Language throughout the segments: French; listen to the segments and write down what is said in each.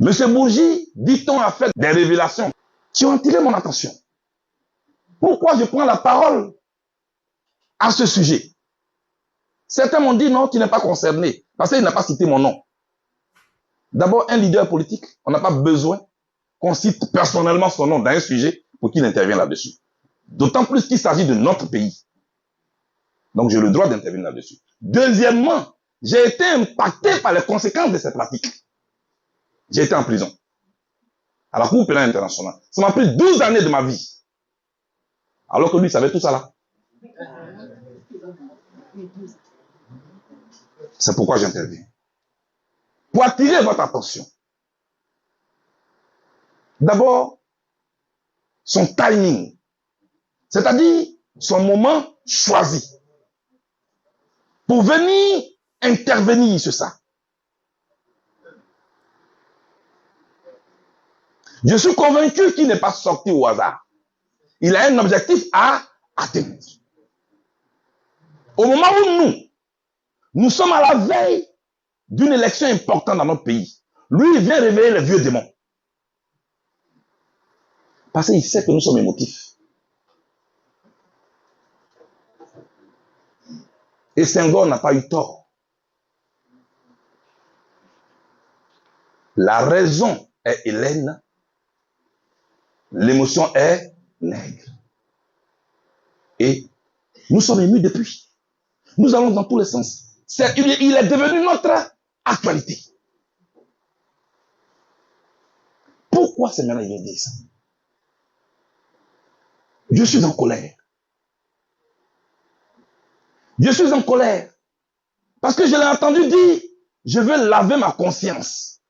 Monsieur Bourgi, dit-on, a fait des révélations qui ont attiré mon attention. Pourquoi je prends la parole à ce sujet? Certains m'ont dit non, tu n'es pas concerné, parce qu'il n'a pas cité mon nom. D'abord, un leader politique, on n'a pas besoin qu'on cite personnellement son nom dans un sujet pour qu'il intervienne là-dessus. D'autant plus qu'il s'agit de notre pays. Donc, j'ai le droit d'intervenir là-dessus. Deuxièmement, j'ai été impacté par les conséquences de ces pratiques. J'ai été en prison. À la Cour pénale internationale. Ça m'a pris 12 années de ma vie. Alors que lui, il savait tout ça là. C'est pourquoi j'interviens. Pour attirer votre attention. D'abord, son timing. C'est-à-dire son moment choisi. Pour venir intervenir sur ça. Je suis convaincu qu'il n'est pas sorti au hasard. Il a un objectif à atteindre. Au moment où nous sommes à la veille d'une élection importante dans notre pays, lui, il vient réveiller les vieux démons. Parce qu'il sait que nous sommes émotifs. Et Senghor n'a pas eu tort. La raison est Hélène, l'émotion est Nègre. Et nous sommes émus depuis. Nous allons dans tous les sens. Il est devenu notre actualité. Pourquoi c'est maintenant qu'il vient dire ça? Je suis en colère. Je suis en colère. Parce que je l'ai entendu dire, je veux laver ma conscience.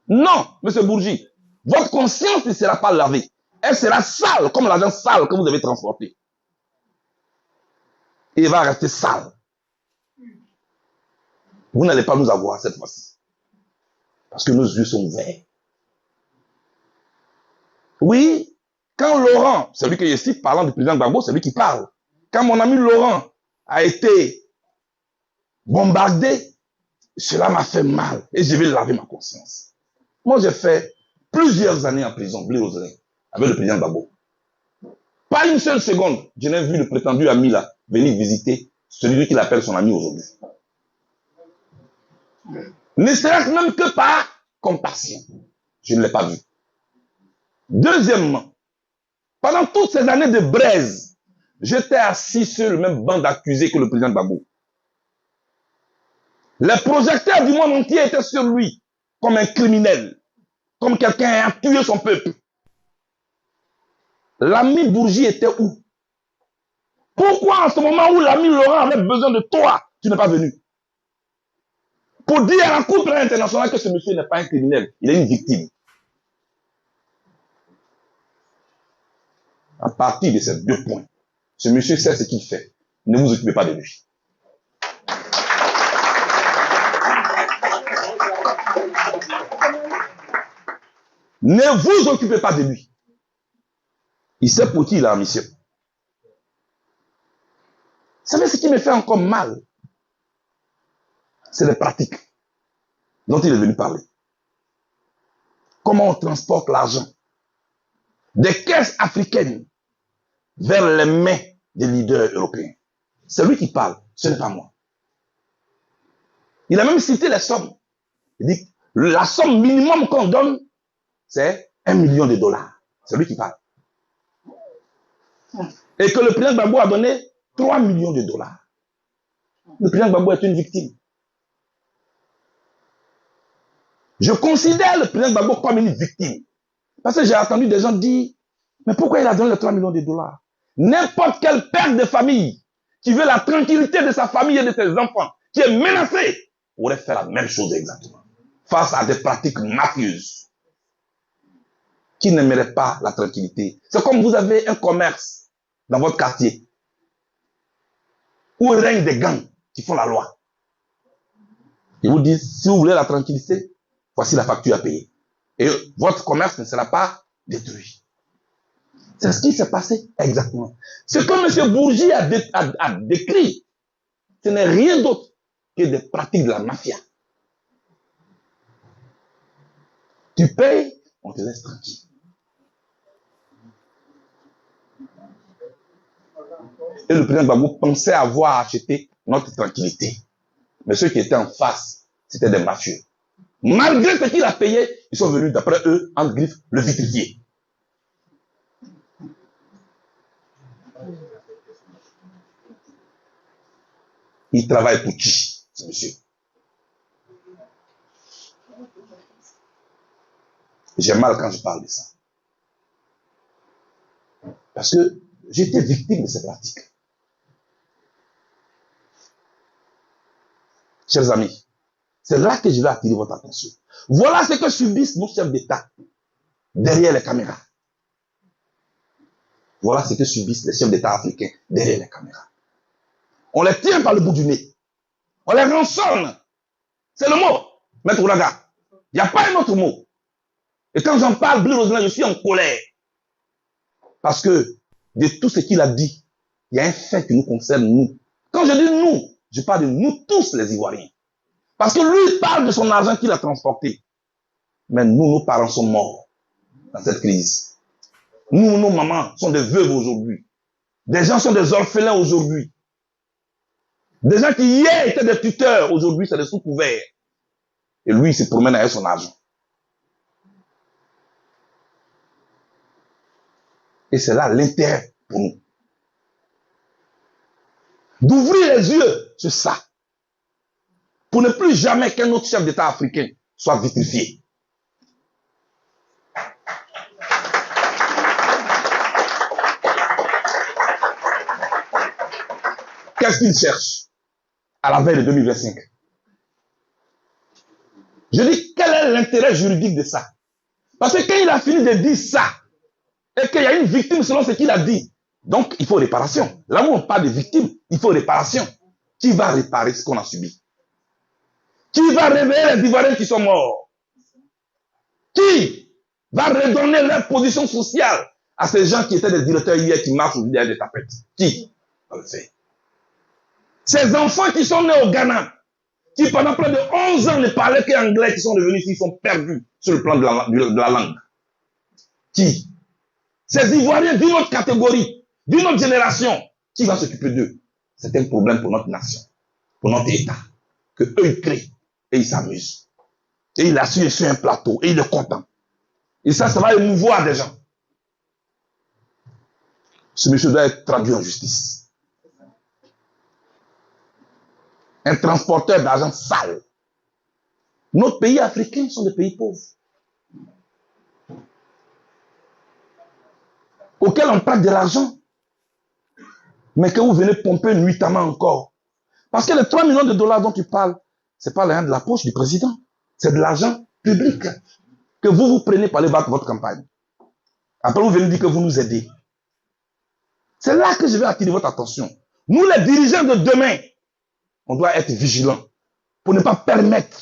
Non, monsieur Bourgi, votre conscience ne sera pas lavée. Elle sera sale, comme l'argent sale que vous avez transporté. Et elle va rester sale. Vous n'allez pas nous avoir cette fois-ci. Parce que nos yeux sont verts. Oui, quand Laurent, c'est lui que je cite, parlant du président Gbagbo, c'est lui qui parle. Quand mon ami Laurent a été bombardé, cela m'a fait mal. Et je vais laver ma conscience. Moi, j'ai fait plusieurs années en prison, blé aux oreilles, avec le président Gbagbo. Pas une seule seconde, je n'ai vu le prétendu ami là venir visiter celui qu'il appelle son ami aujourd'hui. Ne serait-ce même que par compassion. Je ne l'ai pas vu. Deuxièmement, pendant toutes ces années de braise, j'étais assis sur le même banc d'accusés que le président Gbagbo. Les projecteurs du monde entier étaient sur lui, comme un criminel, comme quelqu'un ayant tué son peuple. L'ami Bourgi était où? Pourquoi en ce moment où l'ami Laurent avait besoin de toi, tu n'es pas venu? Pour dire à la Cour pénale internationale que ce monsieur n'est pas un criminel, il est une victime. À partir de ces deux points, ce monsieur sait ce qu'il fait. Ne vous occupez pas de lui. Ne vous occupez pas de lui. Il sait pour qui il a en mission. Vous savez ce qui me fait encore mal? C'est les pratiques dont il est venu parler. Comment on transporte l'argent des caisses africaines vers les mains des leaders européens. C'est lui qui parle, ce n'est pas moi. Il a même cité les sommes. Il dit la somme minimum qu'on donne, c'est $1 million. C'est lui qui parle. Et que le président Gbagbo a donné $3 millions. Le président Gbagbo est une victime. Je considère le président Gbagbo comme une victime. Parce que j'ai entendu des gens dire, mais pourquoi il a donné les $3 millions? N'importe quel père de famille qui veut la tranquillité de sa famille et de ses enfants, qui est menacé, aurait fait la même chose exactement. Face à des pratiques mafieuses qui n'aimeraient pas la tranquillité. C'est comme vous avez un commerce dans votre quartier où règnent des gangs qui font la loi. Ils vous disent, si vous voulez la tranquillité, voici la facture à payer. Et votre commerce ne sera pas détruit. C'est ce qui s'est passé exactement. Ce que M. Bourgi a décrit, ce n'est rien d'autre que des pratiques de la mafia. Tu payes, on te laisse tranquille. Et le président Gbagbo pensait avoir acheté notre tranquillité. Mais ceux qui étaient en face, c'était des mafieux. Malgré ce qu'il a payé, ils sont venus, d'après eux, en griffe, le vitrifier. Il travaille pour qui, ce monsieur? J'ai mal quand je parle de ça. Parce que j'étais victime de ces pratiques. Chers amis, c'est là que je vais attirer votre attention. Voilà ce que subissent nos chefs d'État derrière les caméras. Voilà ce que subissent les chefs d'État africains derrière les caméras. On les tient par le bout du nez. On les rançonne. C'est le mot, Maître Oulaga. Il n'y a pas un autre mot. Et quand j'en parle, Blé Roselin, je suis en colère. Parce que de tout ce qu'il a dit, il y a un fait qui nous concerne, nous. Quand je dis nous, je parle de nous tous les Ivoiriens. Parce que lui, il parle de son argent qu'il a transporté. Mais nous, nos parents sont morts dans cette crise. Nous, nos mamans sont des veuves aujourd'hui. Des gens sont des orphelins aujourd'hui. Des gens qui hier étaient des tuteurs, aujourd'hui c'est des sous-couverts. Et lui, il se promène avec son argent. Et c'est là l'intérêt pour nous. D'ouvrir les yeux sur ça. Pour ne plus jamais qu'un autre chef d'État africain soit vitrifié. Qu'est-ce qu'il cherche à la veille de 2025? Je dis, quel est l'intérêt juridique de ça? Parce que quand il a fini de dire ça, et qu'il y a une victime selon ce qu'il a dit, donc il faut réparation. Là où on parle de victime, il faut réparation. Qui va réparer ce qu'on a subi? Qui va réveiller les Ivoiriens qui sont morts? Qui va redonner leur position sociale à ces gens qui étaient des directeurs hier qui marchent aujourd'hui avec des tapettes? Qui va le faire? Ces enfants qui sont nés au Ghana, qui pendant près de 11 ans ne parlaient qu'anglais, qui sont devenus ici, sont perdus sur le plan de la langue. Qui? Ces Ivoiriens d'une autre catégorie, d'une autre génération, qui va s'occuper d'eux? C'est un problème pour notre nation, pour notre État, que eux ils créent et ils s'amusent. Et il assume sur un plateau et il est content. Et ça va émouvoir des gens. Ce monsieur doit être traduit en justice. Un transporteur d'argent sale. Nos pays africains sont des pays pauvres, auxquels on prête de l'argent, mais que vous venez pomper nuitamment encore. Parce que les 3 millions de dollars dont tu parles, c'est pas l'argent de la poche du président, c'est de l'argent public que vous prenez pour aller battre votre campagne. Après, vous venez dire que vous nous aidez. C'est là que je vais attirer votre attention. Nous, les dirigeants de demain, on doit être vigilants pour ne pas permettre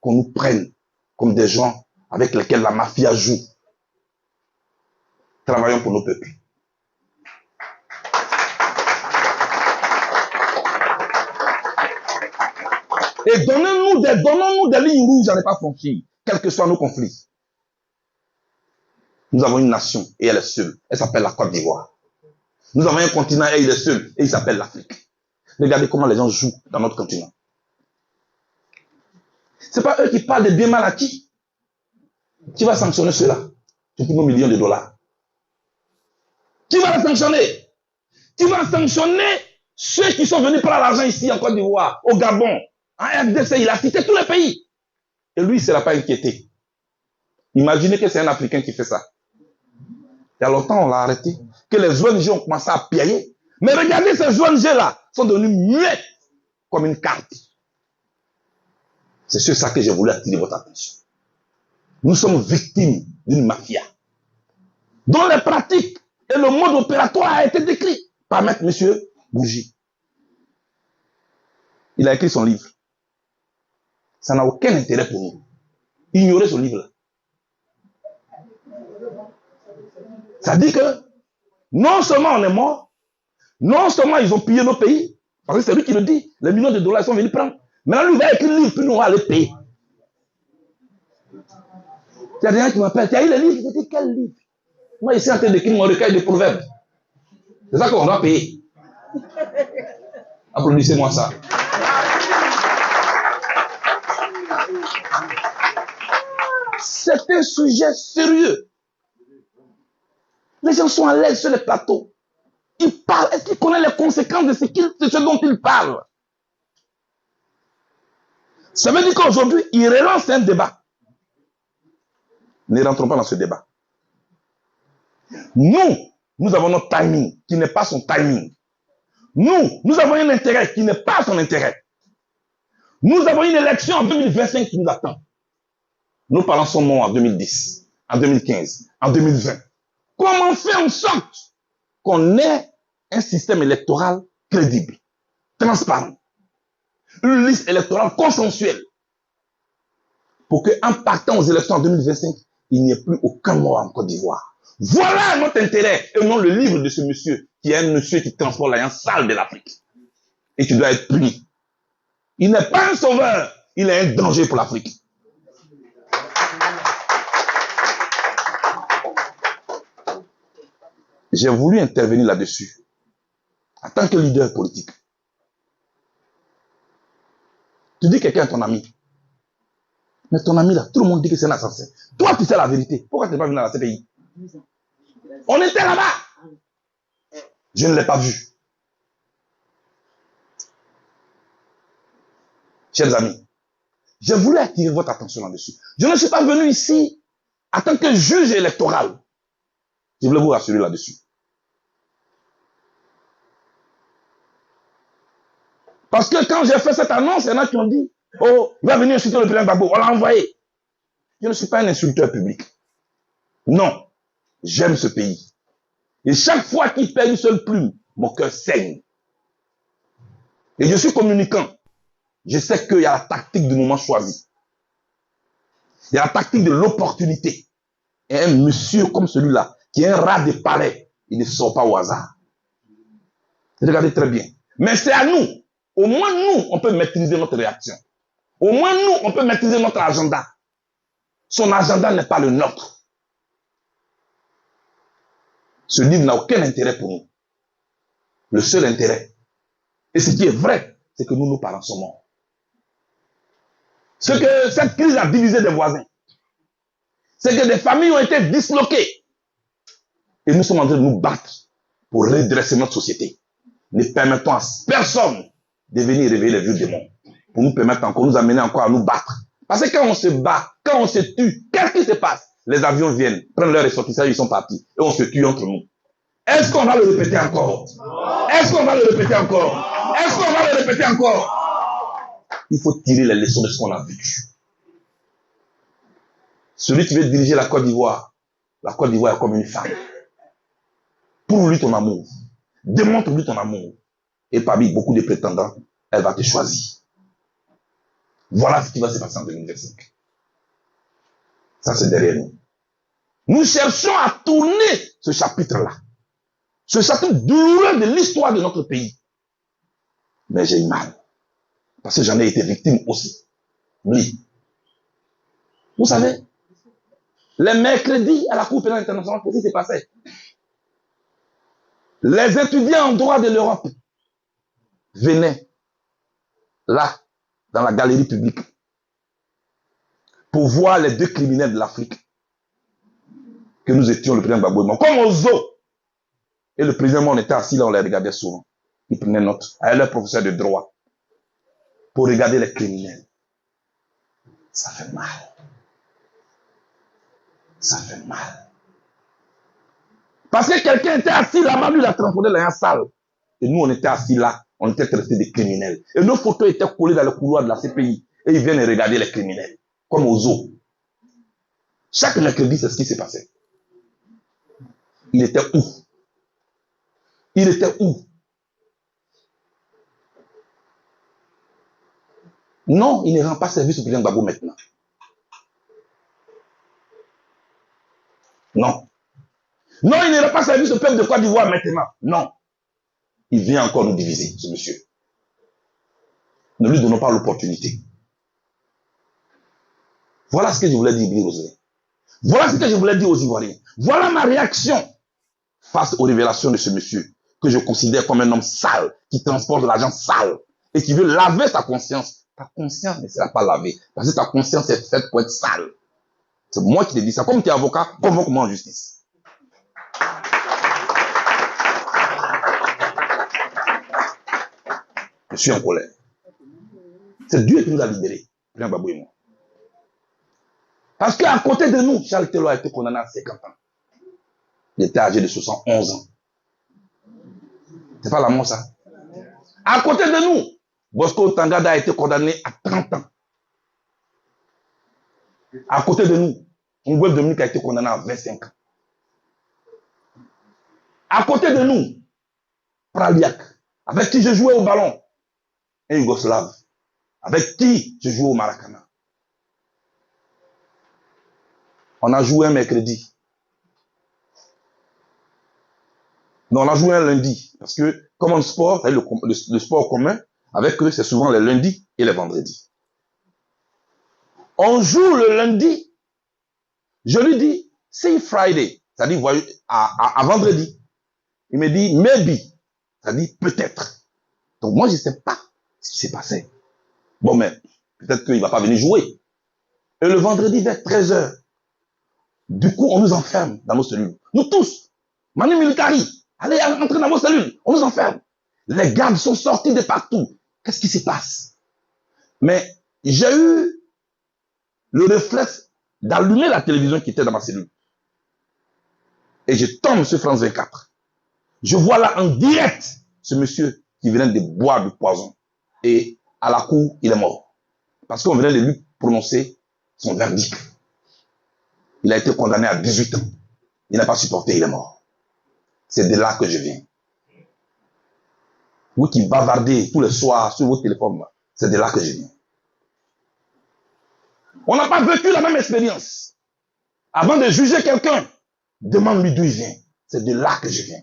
qu'on nous prenne comme des gens avec lesquels la mafia joue. Travaillons pour nos peuples. Et donnons-nous des lignes rouges à ne pas franchir, quels que soient nos conflits. Nous avons une nation et elle est seule. Elle s'appelle la Côte d'Ivoire. Nous avons un continent et il est seul et il s'appelle l'Afrique. Regardez comment les gens jouent dans notre continent. Ce n'est pas eux qui parlent de bien mal acquis. Qui va sanctionner cela? Depuis nos millions de dollars. Qui va les sanctionner? Qui va sanctionner ceux qui sont venus prendre l'argent ici en Côte d'Ivoire, au Gabon, en RDC? Il a cité tous les pays. Et lui, il ne s'est pas inquiété. Imaginez que c'est un Africain qui fait ça. Il y a longtemps, on l'a arrêté. Que les ONG ont commencé à piailler. Mais regardez, ces ONG-là sont devenus muets comme une carte. C'est sur ça que j'ai voulu attirer votre attention. Nous sommes victimes d'une mafia dont les pratiques et le mode opératoire a été décrit par maître monsieur Bourgi. Il a écrit son livre. Ça n'a aucun intérêt pour nous. Ignorer ce livre-là. Ça dit que non seulement on est mort, non seulement ils ont pillé nos pays, parce que c'est lui qui le dit, les millions de dollars ils sont venus prendre. Maintenant, lui va écrire le livre, puis nous on va les payer. Il y a des gens qui m'appellent, tu as eu le livre? Je dis, quel livre? Moi, ici, en train d'écrire mon recueil de proverbes. C'est ça qu'on doit payer. Applaudissez-moi ça. C'est un sujet sérieux. Les gens sont à l'aise sur les plateaux. Ils parlent. Est-ce qu'ils connaissent les conséquences de ce dont ils parlent? Ça veut dire qu'aujourd'hui, ils relancent un débat. Ne rentrons pas dans ce débat. Nous avons notre timing, qui n'est pas son timing. Nous avons un intérêt qui n'est pas son intérêt. Nous avons une élection en 2025 qui nous attend. Nos parents sont morts en 2010, en 2015, en 2020. Comment faire en sorte qu'on ait un système électoral crédible, transparent, une liste électorale consensuelle, pour qu'en partant aux élections en 2025, il n'y ait plus aucun mort en Côte d'Ivoire. Voilà notre intérêt, et non le livre de ce monsieur, qui est un monsieur qui transporte l'alliance sale de l'Afrique. Et tu dois être puni. Il n'est pas un sauveur, il est un danger pour l'Afrique. J'ai voulu intervenir là-dessus, en tant que leader politique. Tu dis quelqu'un est ton ami. Mais ton ami là, tout le monde dit que c'est un assassin. Toi, tu sais la vérité. Pourquoi tu n'es pas venu dans la CPI? On était là-bas. Je ne l'ai pas vu. Chers amis, j'ai voulu attirer votre attention là-dessus. Je ne suis pas venu ici en tant que juge électoral. Je voulais vous rassurer là-dessus. Parce que quand j'ai fait cette annonce, il y en a qui ont dit, oh, il va venir insulter le président Gbagbo. On l'a envoyé. Je ne suis pas un insulteur public. Non. J'aime ce pays. Et chaque fois qu'il perd une seule plume, mon cœur saigne. Et je suis communicant. Je sais qu'il y a la tactique du moment choisi. Il y a la tactique de l'opportunité. Et un monsieur comme celui-là, qui est un rat de palais, il ne sort pas au hasard. Regardez très bien. Mais c'est à nous. Au moins nous, on peut maîtriser notre réaction. Au moins nous, on peut maîtriser notre agenda. Son agenda n'est pas le nôtre. Ce livre n'a aucun intérêt pour nous. Le seul intérêt, et ce qui est vrai, c'est que nous, nos parents sont morts. Ce que cette crise a divisé des voisins, c'est que des familles ont été disloquées. Et nous sommes en train de nous battre pour redresser notre société. Ne permettons à personne de venir réveiller les vieux démons. Pour nous permettre encore, nous amener encore à nous battre. Parce que quand on se bat, quand on se tue, qu'est-ce qui se passe? Les avions viennent, prennent leur ressortissage, ils sont partis. Et on se tue entre nous. Est-ce qu'on va le répéter encore? Est-ce qu'on va le répéter encore? Est-ce qu'on va le répéter encore? Il faut tirer les leçons de ce qu'on a vécu. Celui qui veut diriger la Côte d'Ivoire est comme une femme. Prouve-lui ton amour. Démontre-lui ton amour. Et parmi beaucoup de prétendants, elle va te choisir. Voilà ce qui va se passer en 2025. Ça, c'est derrière nous. Nous cherchons à tourner ce chapitre-là. Ce chapitre douloureux de l'histoire de notre pays. Mais j'ai eu mal. Parce que j'en ai été victime aussi. Oui. Vous savez, les mercredis à la Cour pénale internationale, qu'est-ce qui s'est passé? Les étudiants en droit de l'Europe venaient là, dans la galerie publique, pour voir les deux criminels de l'Afrique, que nous étions, le président Gbagbo et moi, comme au zoo. Et le président, moi, on était assis là, on les regardait souvent. Ils prenaient note, avec leur professeur de droit, pour regarder les criminels. Ça fait mal. Ça fait mal. Parce que quelqu'un était assis là-bas, lui, il a transformé dans un salle. Et nous, on était assis là, on était traités des criminels. Et nos photos étaient collées dans le couloir de la CPI. Et ils viennent regarder les criminels, comme aux zoo. Chaque mercredi, c'est ce qui s'est passé. Il était où? Il était où? Non, il ne rend pas service au président Gbagbo maintenant. Non. Non, il ne rend pas service au peuple de Côte d'Ivoire maintenant. Non. Il vient encore nous diviser, ce monsieur. Ne lui donnons pas l'opportunité. Voilà ce que je voulais dire, Rosalie. Voilà ce que je voulais dire aux Ivoiriens. Voilà ma réaction face aux révélations de ce monsieur, que je considère comme un homme sale, qui transporte de l'argent sale, et qui veut laver sa conscience. Ta conscience ne sera pas lavée, parce que ta conscience est faite pour être sale. C'est moi qui te dis ça. Comme tu es avocat, convoque-moi en justice. Je suis en colère. C'est Dieu qui nous a libérés. Plein Babou et moi. Parce qu'à côté de nous, Charles Taylor a été condamné à 50 ans. Il était âgé de 71 ans. C'est pas la mort, ça. À côté de nous, Bosco Tangada a été condamné à 30 ans. À côté de nous, Ngoueb Dominique a été condamné à 25 ans. À côté de nous, Praliak, avec qui je jouais au ballon, un Yougoslave, avec qui je jouais au Maracana. On a joué un mercredi. Non, on a joué un lundi. Parce que, comme en sport, le sport commun, avec eux, c'est souvent les lundis et les vendredis. On joue le lundi. Je lui dis, c'est Friday. C'est-à-dire, à vendredi. Il me dit, maybe. C'est-à-dire, peut-être. Donc, moi, je ne sais pas ce qui s'est passé. Bon, mais, peut-être qu'il ne va pas venir jouer. Et le vendredi, vers 13h, du coup, on nous enferme dans nos cellules. Nous tous. Manu Militari. Allez, entrez dans vos cellules. On nous enferme. Les gardes sont sortis de partout. Qu'est-ce qui se passe? Mais j'ai eu le réflexe d'allumer la télévision qui était dans ma cellule. Et je tombe sur France 24. Je vois là en direct ce monsieur qui venait de boire du poison. Et à la cour, il est mort. Parce qu'on venait de lui prononcer son verdict. Il a été condamné à 18 ans. Il n'a pas supporté, il est mort. C'est de là que je viens. Vous qui bavardez tous les soirs sur vos téléphones, c'est de là que je viens. On n'a pas vécu la même expérience. Avant de juger quelqu'un, demande-lui d'où il vient. C'est de là que je viens.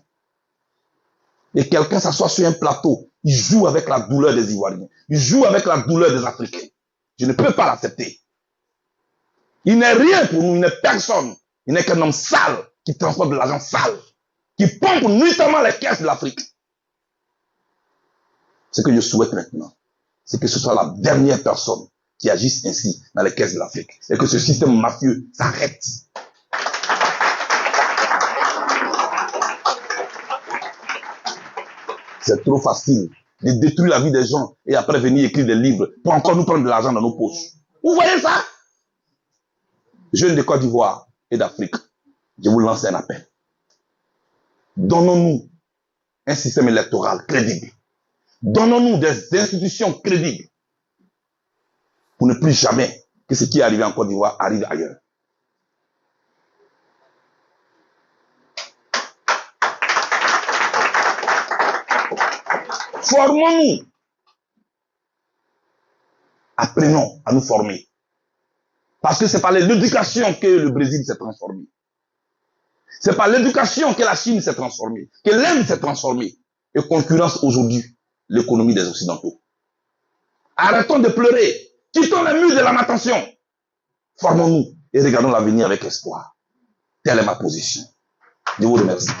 Et quelqu'un s'assoit sur un plateau, il joue avec la douleur des Ivoiriens. Il joue avec la douleur des Africains. Je ne peux pas l'accepter. Il n'est rien pour nous, il n'est personne. Il n'est qu'un homme sale qui transporte de l'argent sale, qui pompe nuitamment les caisses de l'Afrique. Ce que je souhaite maintenant, c'est que ce soit la dernière personne qui agisse ainsi dans les caisses de l'Afrique. Et que ce système mafieux s'arrête. C'est trop facile de détruire la vie des gens et après venir écrire des livres pour encore nous prendre de l'argent dans nos poches. Vous voyez ça? Jeunes de Côte d'Ivoire et d'Afrique, je vous lance un appel. Donnons-nous un système électoral crédible. Donnons-nous des institutions crédibles pour ne plus jamais que ce qui est arrivé en Côte d'Ivoire arrive ailleurs. Formons-nous. Apprenons à nous former. Parce que c'est par l'éducation que le Brésil s'est transformé. C'est par l'éducation que la Chine s'est transformée, que l'Inde s'est transformée et concurrence aujourd'hui l'économie des Occidentaux. Arrêtons de pleurer. Quittons les murs de lamentation. Formons-nous et regardons l'avenir avec espoir. Telle est ma position. Je vous remercie.